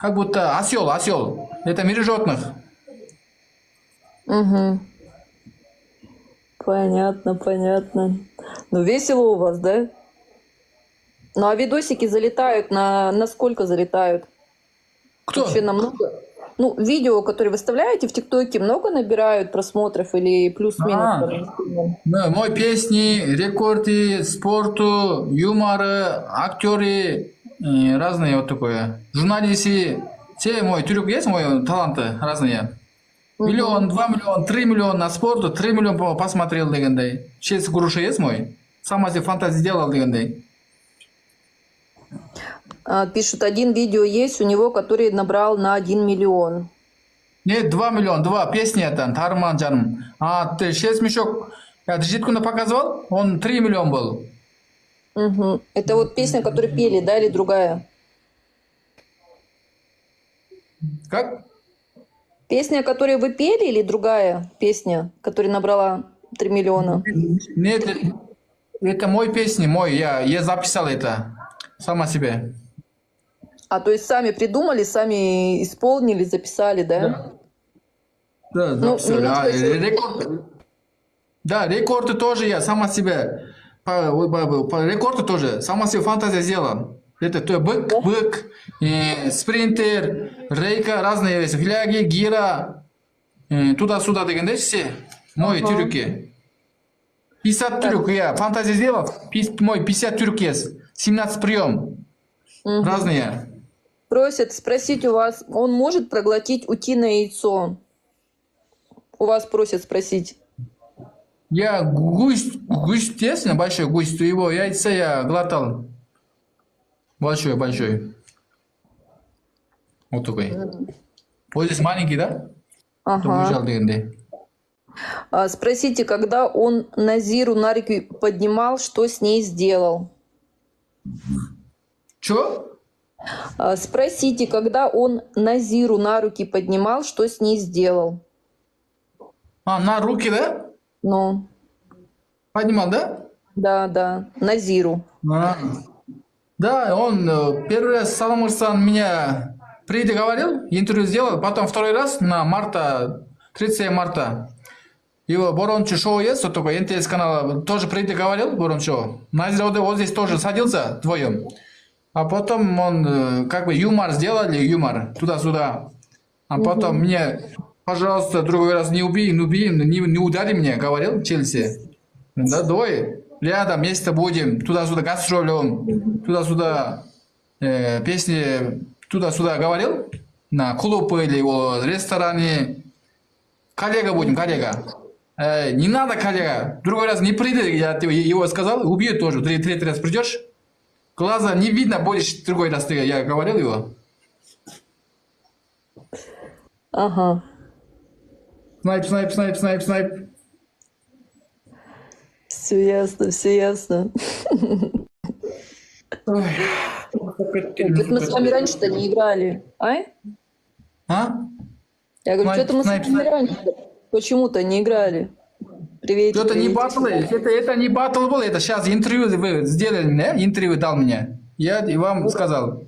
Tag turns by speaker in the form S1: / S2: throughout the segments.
S1: Как будто осел, осел. Это мир животных.
S2: Угу. Понятно, понятно. Ну, весело у вас, да? Ну, а видосики залетают на сколько залетают? Вообще
S1: Кто?
S2: намного? Ну, видео, которые выставляете в ТикТоке, много набирают просмотров или плюс-минус?
S1: А, мой песни, рекорды, спорту, юморы, актеры, разные вот такое. Журналисты. Все мой трюк есть, мой таланты разные.
S2: Мгм.
S1: Миллион, 2 миллиона, 3 миллиона на спорту, 3 миллиона посмотрел дегенday. 6 груши есть мой. Сама себе фантазию сделал дегенday.
S2: Пишут, один видео есть у него, который набрал на 1 миллион.
S1: Нет, 2 миллиона, два песни это, Тарман Джанм. А ты 6 мешок, я Джиткуна показывал, он 3 миллиона был.
S2: Мгм. Это вот песня, которую пели, да, или другая?
S1: Как?
S2: Песня, которую вы пели, или другая песня, которая набрала 3 миллиона?
S1: Нет, это мой песни, мой, я записал это. Сама себе.
S2: То есть сами придумали, сами исполнили, записали, да?
S1: Да. Да,
S2: Ну,
S1: записали.
S2: немножко еще...
S1: Рекорд. Да, рекорды тоже я сама себе. По рекорду тоже. Сама себе фантазия сделала. Это то бык, бык, спринтер, рейка, разные вещи. Фляги, гира, туда-сюда дегенде все. Мои
S2: Ага.
S1: трюки. 50
S2: Так,
S1: трюк я фантазия сделал. Мой 50 трюк есть. 17 прием.
S2: мгм.
S1: Разные.
S2: Просят спросить у вас, он может проглотить утиное яйцо? У вас просят спросить.
S1: Я гусь, естественно, большой гусь, то его яйца я глотал. Большой, большой. Вот такой. Вот здесь маленький, да? То
S2: Ага.
S1: выезжал дегенде.
S2: Спросите, когда он Назиру на руки поднимал, что с ней сделал?
S1: Чё?
S2: Спросите, когда он Назиру на руки поднимал, что с ней сделал?
S1: На руки, да?
S2: Ну,
S1: Поднимал, да?
S2: да, да, Назиру.
S1: А. Да, он первый раз Салам Ирсан меня предоговорил, интервью сделал, потом второй раз на марта, 30 марта. Его Борончу шоу есть, вот такой НТС канал тоже предоговорил Борончу. Назир вот здесь тоже садился вдвоем. А потом он как бы юмор сделали, юмор туда-сюда. А потом
S2: Мгм.
S1: мне, пожалуйста, другой раз не убей, не удари меня, говорил Челси. Да, давай рядом вместе будем, туда-сюда гастролем, туда-сюда песни, туда-сюда говорил. На клуб или в ресторане. Коллега будем, коллега. Не надо, коллега. Другой раз не приди, я его сказал, убьют тоже. Третий раз придешь, глаза не видно, будешь другой раз, я говорил его.
S2: Ага.
S1: Снайп, снайп, снайп, снайп, снайп.
S2: Все ясно, все ясно.
S1: Ой.
S2: Что-то мы с вами раньше-то не играли.
S1: А?
S2: Я говорю,
S1: Снайп,
S2: что-то мы с
S1: снайп,
S2: вами
S1: снайп.
S2: раньше почему-то не играли. Приветик,
S1: Это не
S2: приветик.
S1: батл, это не батл был, это сейчас интервью вы сделали мне, интервью дал мне. Я и вам сказал.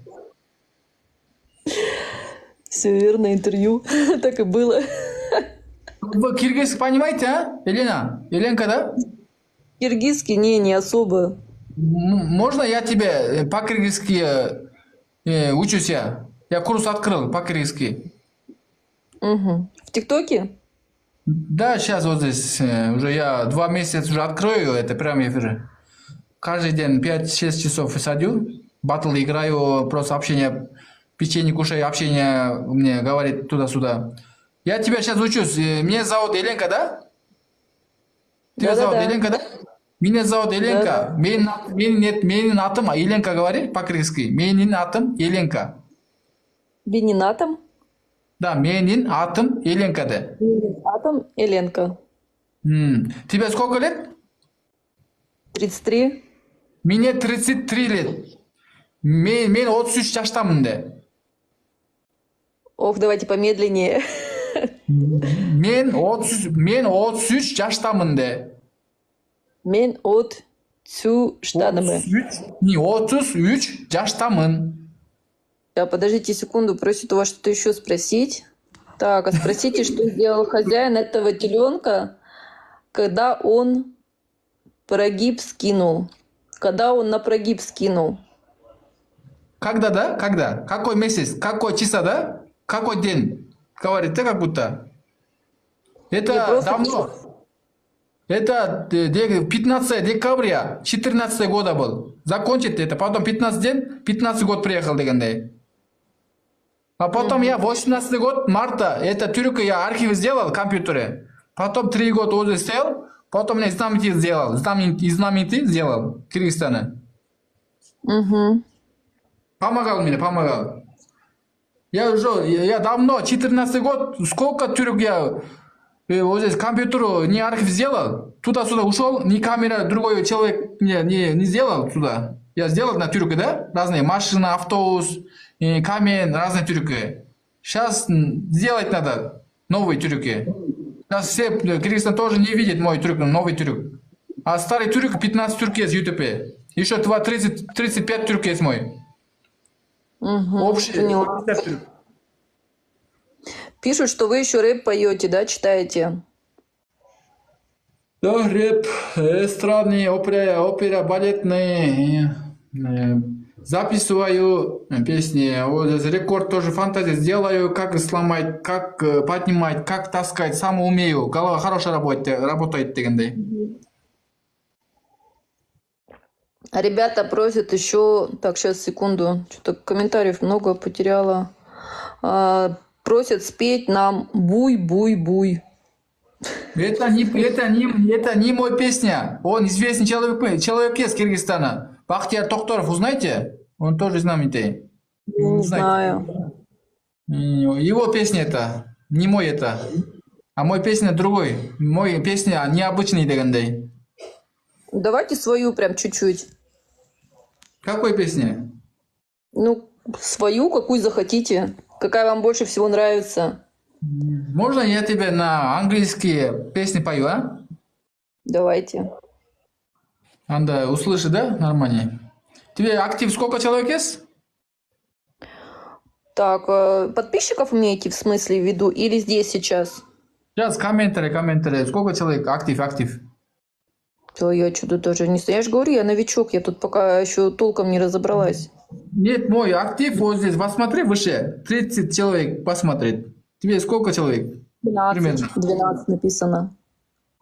S2: Все верно, интервью. Так и было.
S1: Вы киргизский понимаете, а? Елена? Еленка, да?
S2: Киргизский не особо.
S1: Можно я тебе по-киргизски учусь я? Я курс открыл по-киргизски.
S2: Мгм. В ТикТоке?
S1: Да, сейчас вот здесь уже я 2 месяца уже открою это прямой эфир. Каждый день 5-6 часов садю, батл играю, просто общение, печенье кушаю, общение мне говорит туда-сюда. Я тебя сейчас учусь. Меня зовут Еленка, да? Тебя зовут
S2: Да-да-да.
S1: Еленка, да? Меня зовут Еленка.
S2: Да-да.
S1: Менин атым Еленка говори по-киргизски. Менин атым Еленка.
S2: Бенинатом?
S1: Да, менин атым Еленка да.
S2: Бенинатом Эленка.
S1: Тебе сколько лет?
S2: 33.
S1: Мне 33 лет. Мен 33 жаштамын да.
S2: Ох, давайте помедленнее.
S1: Мен 33 жаштамын да.
S2: Мен от цю штанымы.
S1: 33 жаштамын.
S2: Да, подождите секунду, просит у вас что-то еще спросить. Так, а спросите, что сделал хозяин этого теленка, когда он прогиб скинул? Когда он на прогиб скинул?
S1: Когда, да? Когда? Какой месяц? Какой часа, да? Какой день? Говорит, ты как будто. Это
S2: Я просто-
S1: давно. Это 15 декабря 14 года был. Закончит это. Потом 15 день, 15 год приехал дегенде. А потом я 18 год марта, это только я архив сделал в компьютере. Потом 3 года уже сделал. Потом я знаменитый сделал. Знаменитый сделал в Кыргызстане.
S2: Мгм.
S1: Помогал мне, помогал. Я давно, 14 год, сколько трюк я вот здесь компьютер не архив сделал, туда-сюда ушел, ни камера, другой человек не сделал туда. Я сделал на трюке, да? Разные машина, автобус, камень, разные трюки. Сейчас сделать надо новые трюки. Сейчас все, Кыргызстан тоже не видит мой трюк, новый трюк. А старый трюк 15 трюк есть в YouTube. Еще 35 трюк есть мой.
S2: Мгм,
S1: Общий.
S2: поняла. Пишут, что вы еще рэп поете, да, читаете?
S1: Да, рэп, эстрадный, опера, балетный. Записываю песни. Вот здесь рекорд тоже фантазии сделаю, как сломать, как поднимать, как таскать. Сам умею. Голова хорошая работает дегенде.
S2: А ребята просят еще... Так, сейчас, секунду. Что-то комментариев много потеряла. Просят спеть нам «Буй-буй-буй».
S1: Это не мой песня. Он известный человек из Кыргызстана. Бахтияр Токторов, узнаете? Он тоже знаменитый.
S2: Не
S1: Знаете?
S2: знаю.
S1: Его песня это, не мой это. А мой песня другой. Мой песня необычный дегенде.
S2: Давайте свою прям чуть-чуть.
S1: Какой песня?
S2: Ну, свою, какую захотите. Какая вам больше всего нравится.
S1: Можно я тебе на английские песни пою, а?
S2: Давайте.
S1: Анда услыши, да? Нормально. Тебе актив сколько человек есть?
S2: Так, подписчиков имеете в смысле в виду или здесь сейчас?
S1: Сейчас комментарии. Сколько человек? Актив.
S2: То я что-то даже не знаю. Я же говорю, я новичок, я тут пока еще толком не разобралась.
S1: Нет, мой актив вот здесь. Посмотри выше. 30 человек посмотрит. Тебе сколько человек?
S2: 12,
S1: Примерно.
S2: 12 написано.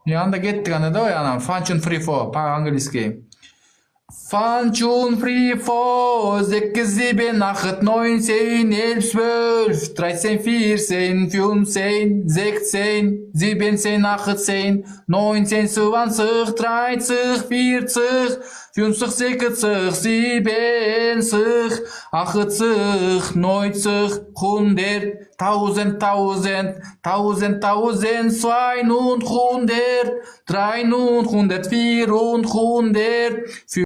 S1: И анда кеттік давай ана function free for по-английски. Function free for 8, 7, 8, 9, 10, 11, 12, 13, 14, 15, 16, 17, 18, 19, 20, 30, 40, 50, 60, 70, 80, 90, 100, 1000, 1000, 1000, 1000, 200, 300, 400,